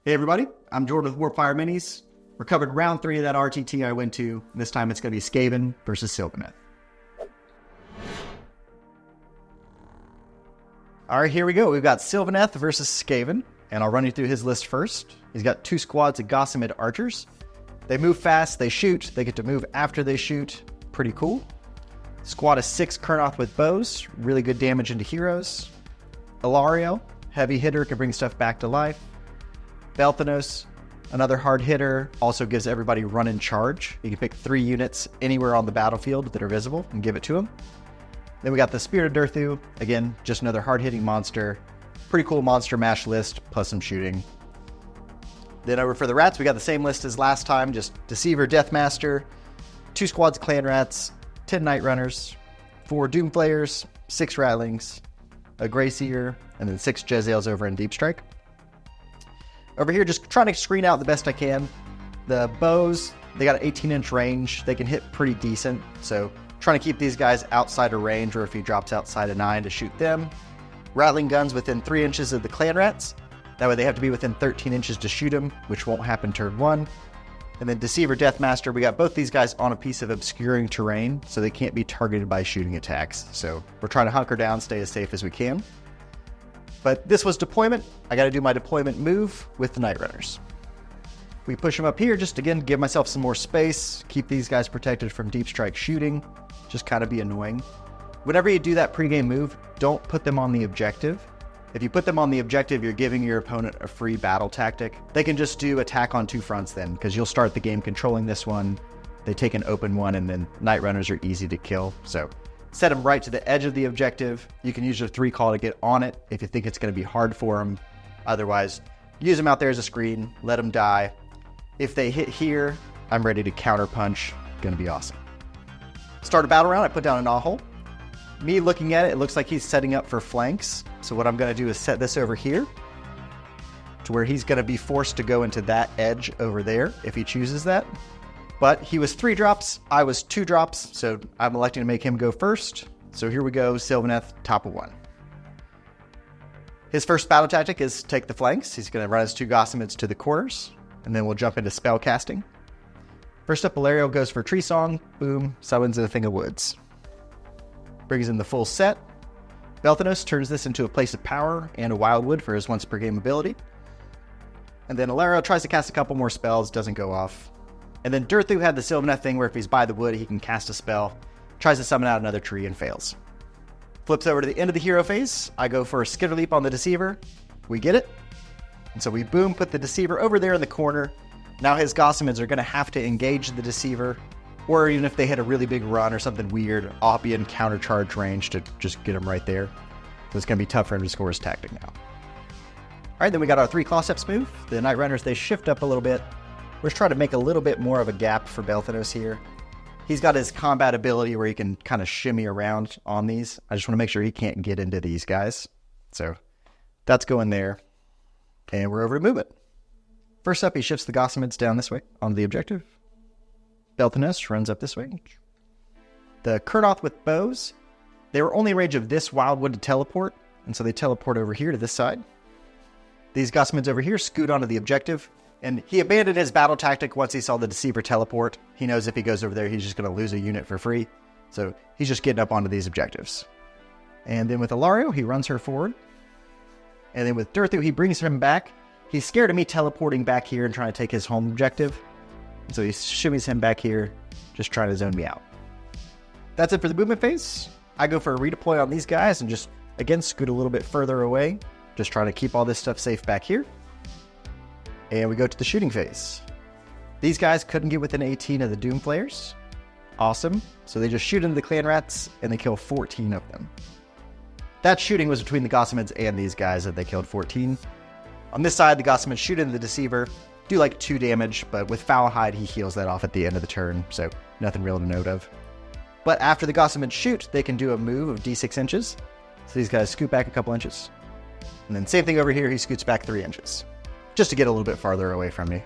Hey everybody, I'm Jordan with Warpfire Minis. We're covered round 3 of that RTT I went to. This time it's going to be Skaven versus Sylvaneth. Alright, here we go. We've got Sylvaneth versus Skaven, and I'll run you through his list first. He's got 2 squads of Gossamid Archers. They move fast, they shoot, they get to move after they shoot. Pretty cool. Squad of 6 Kurnoth with bows, really good damage into heroes. Alarielle, heavy hitter, can bring stuff back to life. Belthanos, another hard hitter, also gives everybody run and charge. You can pick 3 units anywhere on the battlefield that are visible and give it to them. Then we got the Spirit of Durthu, again, just another hard-hitting monster. Pretty cool monster mash list, plus some shooting. Then over for the rats, we got the same list as last time, just Deceiver, Deathmaster, 2 squads of Clanrats, 10 Night Runners, 4 Doom-Flayers, 6 Ratlings, a Grey Seer, and then 6 Jezzails over in Deep Strike. Over here, just trying to screen out the best I can. The bows, they got an 18-inch range. They can hit pretty decent, so trying to keep these guys outside of range, or if he drops outside of 9 to shoot them. Ratling Guns within 3 inches of the Clanrats. That way they have to be within 13 inches to shoot them, which won't happen turn 1. And then Deceiver, Deathmaster, we got both these guys on a piece of obscuring terrain, so they can't be targeted by shooting attacks. So we're trying to hunker down, stay as safe as we can. But this was deployment. I got to do my deployment move with the Night Runners. We push them up here, just again, give myself some more space, keep these guys protected from deep strike shooting, just kind of be annoying. Whenever you do that pregame move, don't put them on the objective. If you put them on the objective, you're giving your opponent a free battle tactic. They can just do attack on 2 fronts then, because you'll start the game controlling this one. They take an open one, and then Night Runners are easy to kill. So set them right to the edge of the objective. You can use your 3 call to get on it if you think it's going to be hard for them. Otherwise, use them out there as a screen, let them die. If they hit here, I'm ready to counter punch. Going to be awesome. Start a battle round, I put down a gnaw hole. Me looking at it, it looks like he's setting up for flanks. So what I'm going to do is set this over here to where he's going to be forced to go into that edge over there if he chooses that. But he was 3 drops, I was 2 drops, so I'm electing to make him go first. So here we go, Sylvaneth, top of 1. His first battle tactic is take the flanks. He's going to run his 2 Gossamids to the corners, and then we'll jump into spell casting. First up, Alarielle goes for Tree Song, boom, summons a Thing of Woods. Brings in the full set. Belthanos turns this into a Place of Power and a Wildwood for his once per game ability. And then Alarielle tries to cast a couple more spells, doesn't go off. And then Durthu had the Sylvaneth thing where if he's by the wood, he can cast a spell, tries to summon out another tree and fails. Flips over to the end of the hero phase. I go for a Skitter Leap on the Deceiver. We get it. And so we boom, put the Deceiver over there in the corner. Now his Gossamids are going to have to engage the Deceiver, or even if they hit a really big run or something weird, I'll be in counter charge range to just get him right there. So it's going to be tough for him to score his tactic now. Alright, then we got our 3 claw steps move. The Night Runners, they shift up a little bit. We're just trying to make a little bit more of a gap for Belthanos here. He's got his combat ability where he can kind of shimmy around on these. I just want to make sure he can't get into these guys. So that's going there. And we're over to movement. First up, he shifts the Gossamids down this way on the objective. Belthanos runs up this way. The Kurnoth with bows, they were only in range of this Wildwood to teleport, and so they teleport over here to this side. These Gossamids over here scoot onto the objective. And he abandoned his battle tactic once he saw the Deceiver teleport. He knows if he goes over there, he's just going to lose a unit for free. So he's just getting up onto these objectives. And then with Alarielle, he runs her forward. And then with Durthu, he brings him back. He's scared of me teleporting back here and trying to take his home objective. So he shimmies him back here, just trying to zone me out. That's it for the movement phase. I go for a redeploy on these guys and just, again, scoot a little bit further away. Just trying to keep all this stuff safe back here. And we go to the shooting phase. These guys couldn't get within 18 of the Doom-Flayers. Awesome. So they just shoot into the Clanrats, and they kill 14 of them. That shooting was between the Gossamids and these guys that they killed 14. On this side, the Gossamids shoot into the Deceiver, do like 2 damage, but with Foulhide, he heals that off at the end of the turn, so nothing real to note of. But after the Gossamids shoot, they can do a move of d6 inches. So these guys scoot back a couple inches. And then same thing over here, he scoots back 3 inches. Just to get a little bit farther away from me.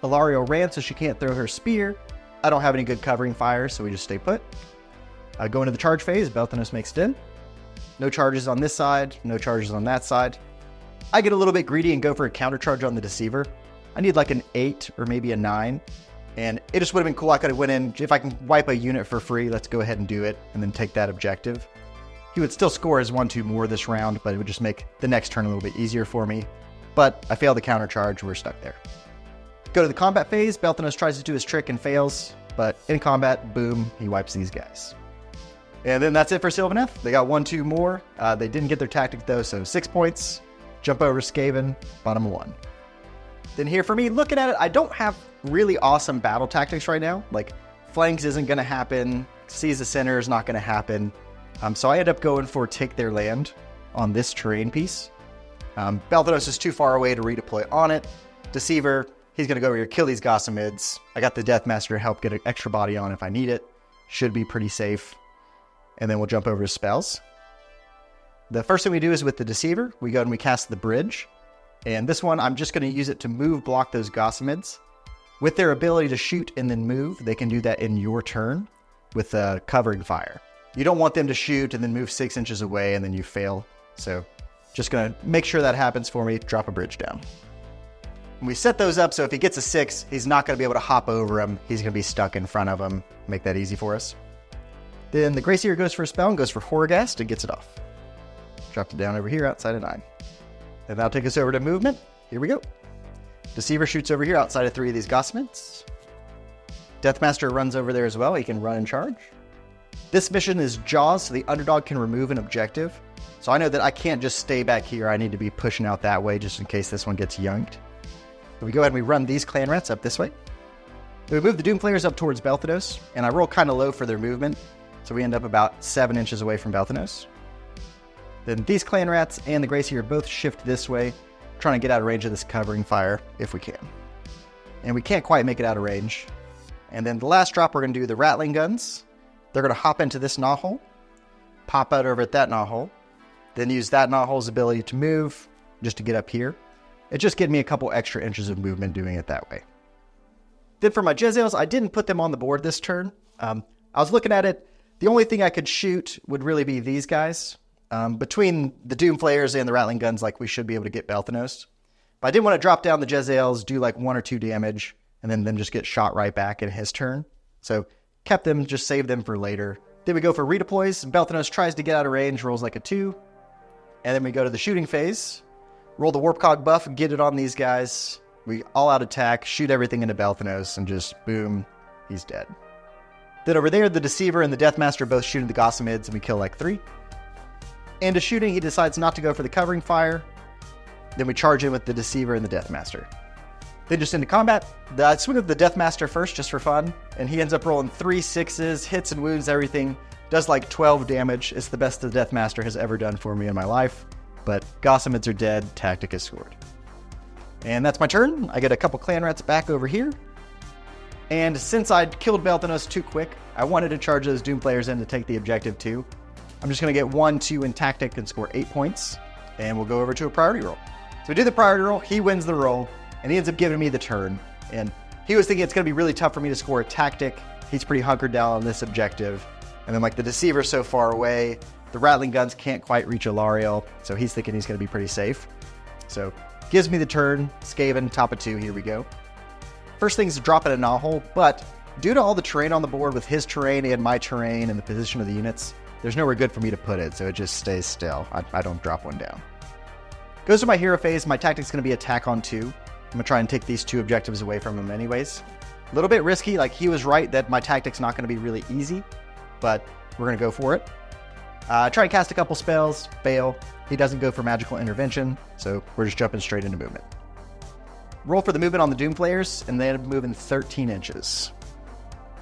Alarielle ran so she can't throw her spear. I don't have any good covering fire, so we just stay put. Go into the charge phase, Belthanos makes it in. No charges on this side, no charges on that side. I get a little bit greedy and go for a countercharge on the Deceiver. I need like an 8 or maybe a 9. And it just would have been cool. I could have went in, if I can wipe a unit for free, let's go ahead and do it and then take that objective. He would still score his 1-2 more this round, but it would just make the next turn a little bit easier for me. But I failed the countercharge, we're stuck there. Go to the combat phase, Belthanos tries to do his trick and fails, but in combat, boom, he wipes these guys. And then that's it for Sylvaneth. They got 1-2 more. They didn't get their tactic though, so 6 points. Jump over Skaven, bottom 1. Then here for me, looking at it, I don't have really awesome battle tactics right now. Like, flanks isn't going to happen. Seize the center is not going to happen. So I end up going for take their land on this terrain piece. Belthanos is too far away to redeploy on it. Deceiver, he's going to go over here, kill these Gossamids. I got the Deathmaster to help get an extra body on if I need it. Should be pretty safe. And then we'll jump over to spells. The first thing we do is with the Deceiver, we go and we cast the Bridge. And this one, I'm just going to use it to block those Gossamids. With their ability to shoot and then move, they can do that in your turn with covering fire. You don't want them to shoot and then move 6 inches away and then you fail. So just going to make sure that happens for me, drop a bridge down. And we set those up so if he gets a 6, he's not going to be able to hop over him. He's going to be stuck in front of him. Make that easy for us. Then the Grey Seer goes for a spell and goes for Horrorghast and gets it off. Dropped it down over here outside of 9. And that'll take us over to movement. Here we go. Deceiver shoots over here outside of 3 of these Gossamids. Deathmaster runs over there as well. He can run and charge. This mission is Jaws, so the underdog can remove an objective. So I know that I can't just stay back here. I need to be pushing out that way just in case this one gets yunked. So we go ahead and we run these Clanrats up this way. Then we move the Doom-Flayers up towards Belthanos, and I roll kind of low for their movement. So we end up about 7 inches away from Belthanos. Then these Clanrats and the Grey Seer both shift this way, trying to get out of range of this covering fire if we can. And we can't quite make it out of range. And then the last drop, we're going to do the Ratling Guns. They're going to hop into this knothole, pop out over at that knothole, then use that knothole's ability to move just to get up here. It just gave me a couple extra inches of movement doing it that way. Then for my Jezzails, I didn't put them on the board this turn. I was looking at it. The only thing I could shoot would really be these guys. Between the Doom-Flayers and the Ratling Guns, like, we should be able to get Belthanos. But I didn't want to drop down the Jezzails, do like 1 or 2 damage, and then them just get shot right back in his turn. So kept them, just saved them for later. Then we go for redeploys. Belthanos tries to get out of range, rolls like a 2. And then we go to the shooting phase. Roll the Warpcog buff, get it on these guys. We all out attack, shoot everything into Belthanos, and just boom, he's dead. Then over there, the Deceiver and the Deathmaster both shooting the Gossamids, and we kill like 3. Into shooting, he decides not to go for the covering fire. Then we charge in with the Deceiver and the Deathmaster. Then just into combat, I swing with the Deathmaster first just for fun, and he ends up rolling 3 6s, hits and wounds everything, does like 12 damage. It's the best the Deathmaster has ever done for me in my life, but Gossamids are dead, tactic is scored. And that's my turn. I get a couple Clanrats back over here. And since I'd killed Belthanos too quick, I wanted to charge those Doom-Flayers in to take the objective too. I'm just going to get 1, 2 in tactic and score 8 points, and we'll go over to a priority roll. So we do the priority roll, he wins the roll, and he ends up giving me the turn. And he was thinking it's going to be really tough for me to score a tactic. He's pretty hunkered down on this objective. And then like the Deceiver's so far away, the Ratling Guns can't quite reach Alarielle, so he's thinking he's going to be pretty safe. So gives me the turn, Skaven, top of 2, here we go. First thing's to drop in a knothole, but due to all the terrain on the board with his terrain and my terrain and the position of the units, there's nowhere good for me to put it, so it just stays still. I don't drop one down. Goes to my hero phase. My tactic's going to be attack on 2. I'm going to try and take these 2 objectives away from him anyways. A little bit risky. Like, he was right that my tactic's not going to be really easy, but we're going to go for it. Try and cast a couple spells, fail. He doesn't go for magical intervention, so we're just jumping straight into movement. Roll for the movement on the Doom-Flayers, and they end up moving 13 inches.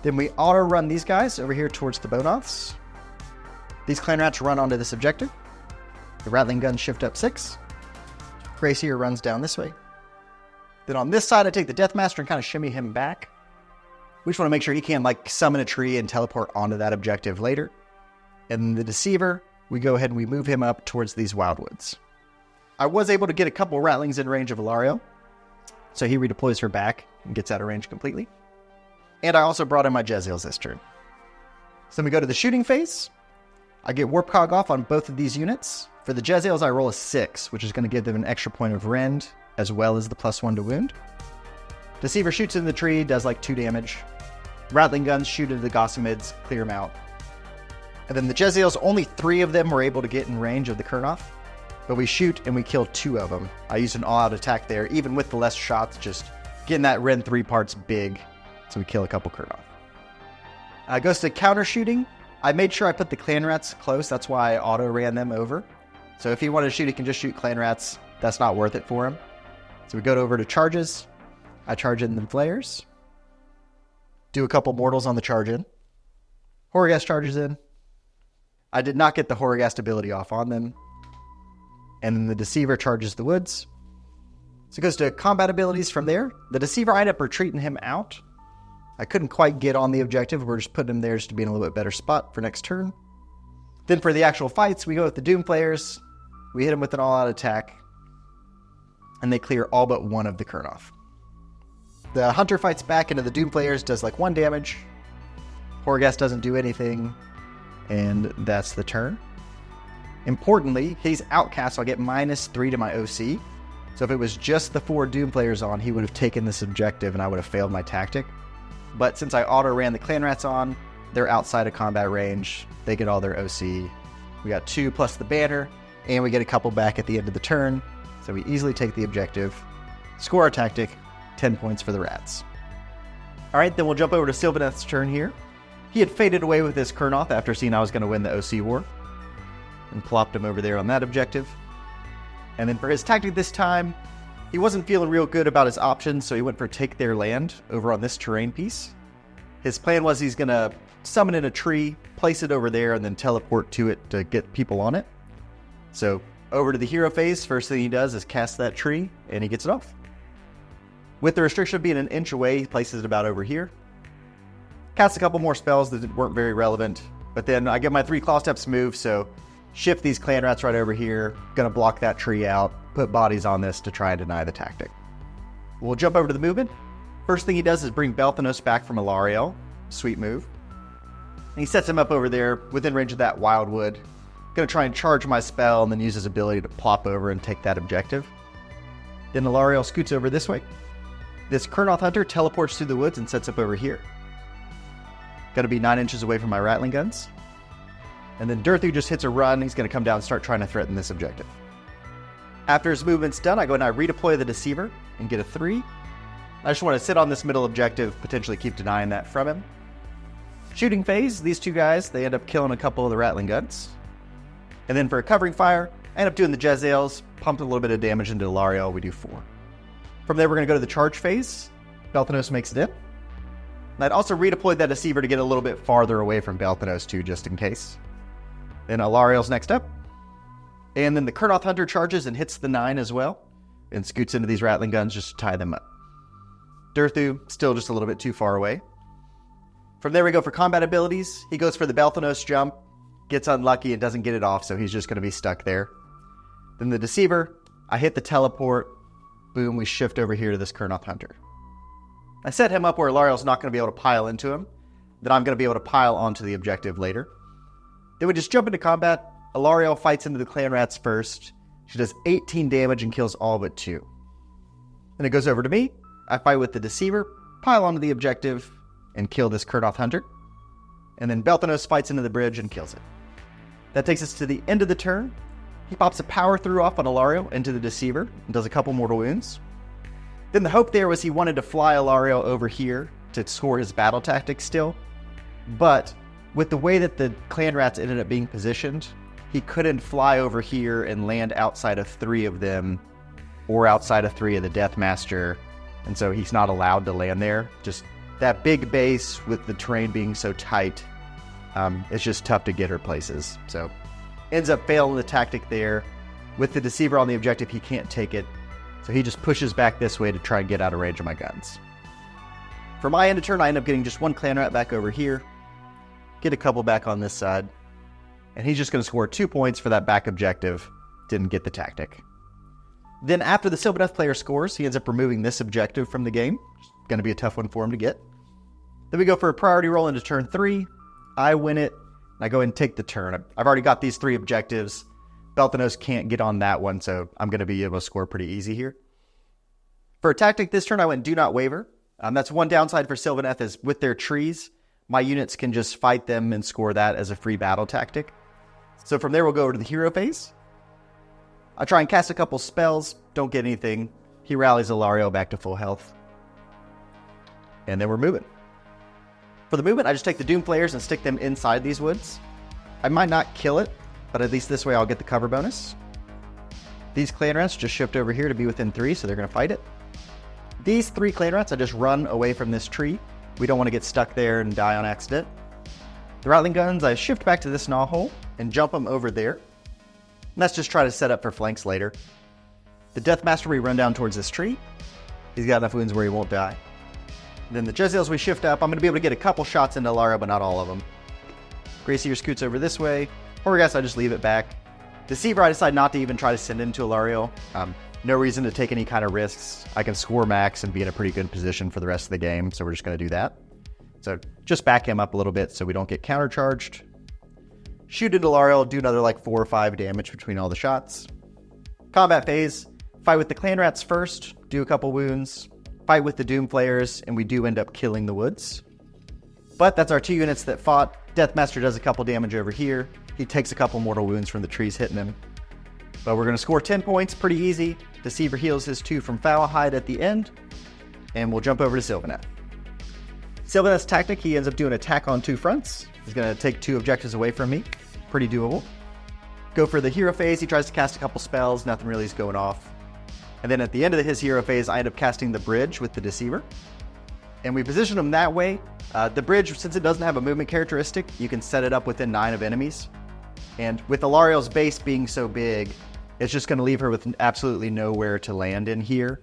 Then we auto-run these guys over here towards the Bownoths. These Clanrats run onto this objective. The Ratling Guns shift up 6. Grey Seer runs down this way. Then on this side, I take the Deathmaster and kind of shimmy him back. We just want to make sure he can like summon a tree and teleport onto that objective later. And the Deceiver, we go ahead and we move him up towards these Wildwoods. I was able to get a couple Ratlings in range of Alarielle, so he redeploys her back and gets out of range completely. And I also brought in my Jezzails this turn. So then we go to the shooting phase. I get Warpcog off on both of these units. For the Jezzails, I roll a 6, which is going to give them an extra point of rend, as well as the +1 to wound. Deceiver shoots into the tree, does like 2 damage. Ratling Guns shoot into the Gossamids, clear them out. And then the Jezzails, only 3 of them were able to get in range of the Kurnoth. But we shoot and we kill 2 of them. I used an all-out attack there, even with the less shots, just getting that rend 3 parts big. So we kill a couple Kurnoth. Goes to counter shooting. I made sure I put the Clanrats close, that's why I auto-ran them over. So if he wanted to shoot, he can just shoot Clanrats. That's not worth it for him. So we go over to charges. I charge in the Flayers. Do a couple mortals on the charge in. Horrorghast charges in. I did not get the Horrorghast ability off on them. And then the Deceiver charges the woods. So it goes to combat abilities from there. The Deceiver, I end up retreating him out. I couldn't quite get on the objective. We're just putting him there just to be in a little bit better spot for next turn. Then for the actual fights, we go with the Doom-Flayers. We hit him with an all-out attack. And they clear all but 1 of the Kurnoth. The Hunter fights back into the Doom-Flayers, does like 1 damage. Horrorghast doesn't do anything. And that's the turn. Importantly, he's Outcast, so I get -3 to my OC. So if it was just the 4 Doom-Flayers on, he would have taken this objective and I would have failed my tactic. But since I auto-ran the Clanrats on, they're outside of combat range. They get all their OC. We got 2 plus the banner, and we get a couple back at the end of the turn. So we easily take the objective, score our tactic, 10 points for the rats. Alright, then we'll jump over to Sylvaneth's turn here. He had faded away with this Kurnoth after seeing I was going to win the OC war. And plopped him over there on that objective. And then for his tactic this time, he wasn't feeling real good about his options, so he went for Take Their Land over on this terrain piece. His plan was he's going to summon in a tree, place it over there, and then teleport to it to get people on it. So over to the hero phase, first thing he does is cast that tree, and he gets it off. With the restriction of being an inch away, he places it about over here. Casts a couple more spells that weren't very relevant, but then I get my 3 claw steps move, so shift these Clanrats right over here, gonna block that tree out, put bodies on this to try and deny the tactic. We'll jump over to the movement. First thing he does is bring Belthanos back from Alarielle. Sweet move. And he sets him up over there within range of that Wildwood. Gonna try and charge my spell and then use his ability to plop over and take that objective. Then Alarielle scoots over this way. This Kurnoth Hunter teleports through the woods and sets up over here. Gotta be 9 inches away from my Ratling Guns. And then Durthu just hits a run. He's going to come down and start trying to threaten this objective. After his movement's done, I go and I redeploy the Deceiver and get a 3. I just want to sit on this middle objective, potentially keep denying that from him. Shooting phase, these 2 guys, they end up killing a couple of the Ratling Guns. And then for a covering fire, I end up doing the Jezzails, pumped a little bit of damage into Alarielle, we do 4. From there, we're going to go to the charge phase. Belthanos makes it in. And I'd also redeployed that Deceiver to get a little bit farther away from Belthanos too, just in case. Then Alarielle's next up. And then the Kurnoth Hunter charges and hits the 9 as well. And scoots into these Ratling Guns just to tie them up. Durthu, still just a little bit too far away. From there we go for combat abilities. He goes for the Belthanos jump. Gets unlucky and doesn't get it off, so he's just going to be stuck there. Then the Deceiver, I hit the teleport. Boom, we shift over here to this Kurnoth Hunter. I set him up where Alarielle's not going to be able to pile into him. Then I'm going to be able to pile onto the objective later. Then we just jump into combat. Alarielle fights into the Clanrats first. She does 18 damage and kills all but 2. Then it goes over to me. I fight with the Deceiver, pile onto the objective, and kill this Kurnoth Hunter. And then Belthanos fights into the bridge and kills it. That takes us to the end of the turn. He pops a power through off on Alarielle into the Deceiver and does a couple mortal wounds. Then the hope there was he wanted to fly Alarielle over here to score his battle tactic still. But with the way that the Clanrats ended up being positioned, he couldn't fly over here and land outside of 3 of them or outside of 3 of the Deathmaster. And so he's not allowed to land there. Just that big base with the terrain being so tight, it's just tough to get her places. So ends up failing the tactic there. With the Deceiver on the objective, he can't take it. So he just pushes back this way to try and get out of range of my guns. For my end of turn, I end up getting just 1 Clanrat back over here. Get a couple back on this side. And he's just going to score 2 points for that back objective. Didn't get the tactic. Then after the Sylvaneth player scores, he ends up removing this objective from the game. It's going to be a tough one for him to get. Then we go for a priority roll into turn 3. I win it. And I go ahead and take the turn. I've already got these 3 objectives. Belthanos can't get on that one, so I'm going to be able to score pretty easy here. For a tactic this turn, I went Do Not Waver. That's one downside for Sylvaneth is with their trees, my units can just fight them and score that as a free battle tactic. So from there, we'll go over to the hero phase. I try and cast a couple spells, don't get anything. He rallies Alarielle back to full health. And then we're moving. For the movement, I just take the Doom-Flayers and stick them inside these woods. I might not kill it, but at least this way I'll get the cover bonus. These Clanrats just shift over here to be within 3, so they're going to fight it. These 3 Clanrats, I just run away from this tree. We don't want to get stuck there and die on accident. The Ratling Guns, I shift back to this gnaw hole and jump them over there. And let's just try to set up for flanks later. The Deathmaster, we run down towards this tree. He's got enough wounds where he won't die. Then the Jezzails, we shift up. I'm going to be able to get a couple shots into Alarielle, but not all of them. Seer scoots over this way. Or I guess I just leave it back. Deceiver, I decide not to even try to send into Alarielle. No reason to take any kind of risks. I can score max and be in a pretty good position for the rest of the game, so we're just going to do that. So just back him up a little bit so we don't get countercharged. Shoot into Alarielle, do another like 4 or 5 damage between all the shots. Combat phase, fight with the Clanrats first, do a couple wounds. Fight with the Doom-Flayers, and we do end up killing the woods. But that's our 2 units that fought. Deathmaster does a couple damage over here. He takes a couple mortal wounds from the trees hitting him. But we're going to score 10 points, pretty easy. Deceiver heals his 2 from Foulhide at the end. And we'll jump over to Sylvaneth. Sylvaneth's tactic, he ends up doing attack on 2 fronts. He's going to take 2 objectives away from me. Pretty doable. Go for the hero phase, he tries to cast a couple spells, nothing really is going off. And then at the end of his hero phase, I end up casting the bridge with the Deceiver. And we position him that way. The bridge, since it doesn't have a movement characteristic, you can set it up within 9 of enemies. And with Alarielle's base being so big, it's just going to leave her with absolutely nowhere to land in here,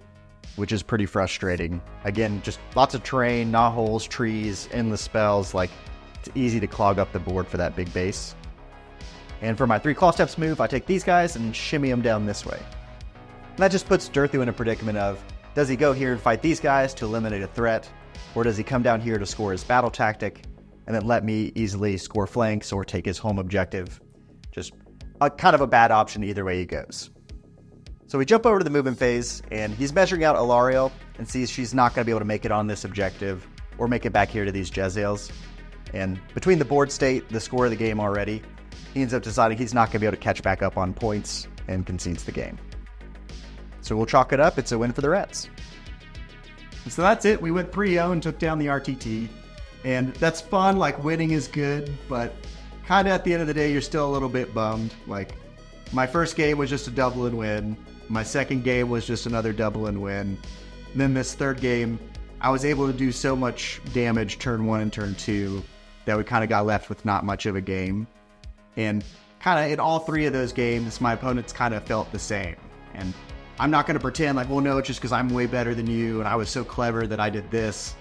which is pretty frustrating. Again, just lots of terrain, gnaw holes, trees, endless spells. Like, it's easy to clog up the board for that big base. And for my 3 claw steps move, I take these guys and shimmy them down this way. And that just puts Durthu in a predicament of, does he go here and fight these guys to eliminate a threat? Or does he come down here to score his battle tactic and then let me easily score flanks or take his home objective? Just kind of a bad option either way he goes. So we jump over to the movement phase, and he's measuring out Alarielle and sees she's not going to be able to make it on this objective or make it back here to these Jezzails. And between the board state, the score of the game already, he ends up deciding he's not going to be able to catch back up on points and concedes the game. So we'll chalk it up. It's a win for the Rats. So that's it. We went 3-0 and took down the RTT. And that's fun. Like, winning is good, but kind of at the end of the day, you're still a little bit bummed. Like, my first game was just a double and win. My second game was just another double and win. And then this third game, I was able to do so much damage turn 1 and turn 2 that we kind of got left with not much of a game. And kind of in all 3 of those games, my opponents kind of felt the same. And I'm not going to pretend like, well, no, it's just because I'm way better than you and I was so clever that I did this.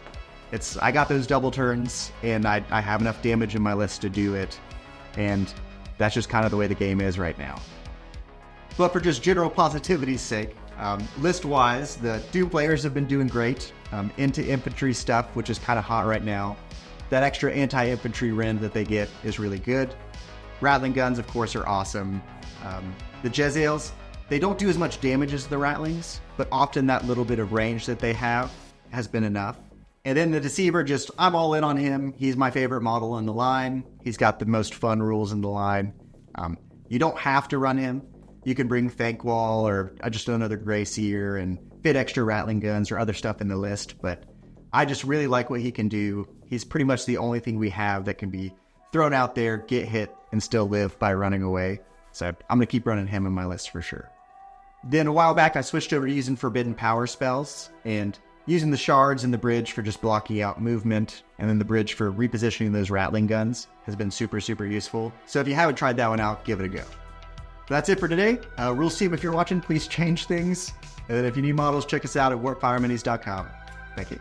I got those double turns and I have enough damage in my list to do it. And that's just kind of the way the game is right now. But for just general positivity's sake, list-wise, the Doom-Flayers have been doing great. Into infantry stuff, which is kind of hot right now. That extra anti-infantry rend that they get is really good. Ratling Guns, of course, are awesome. The Jezzails, they don't do as much damage as the Ratlings, but often that little bit of range that they have has been enough. And then the Deceiver, I'm all in on him. He's my favorite model in the line. He's got the most fun rules in the line. You don't have to run him. You can bring Thankwall or just another Gray Seer and fit extra Ratling Guns or other stuff in the list, but I just really like what he can do. He's pretty much the only thing we have that can be thrown out there, get hit, and still live by running away. So I'm going to keep running him in my list for sure. Then a while back, I switched over to using Forbidden Power spells and using the shards and the bridge for just blocking out movement, and then the bridge for repositioning those Ratling Guns has been super, super useful. So if you haven't tried that one out, give it a go. That's it for today. Rules team, if you're watching, please change things. And then if you need models, check us out at warpfireminis.com. Thank you.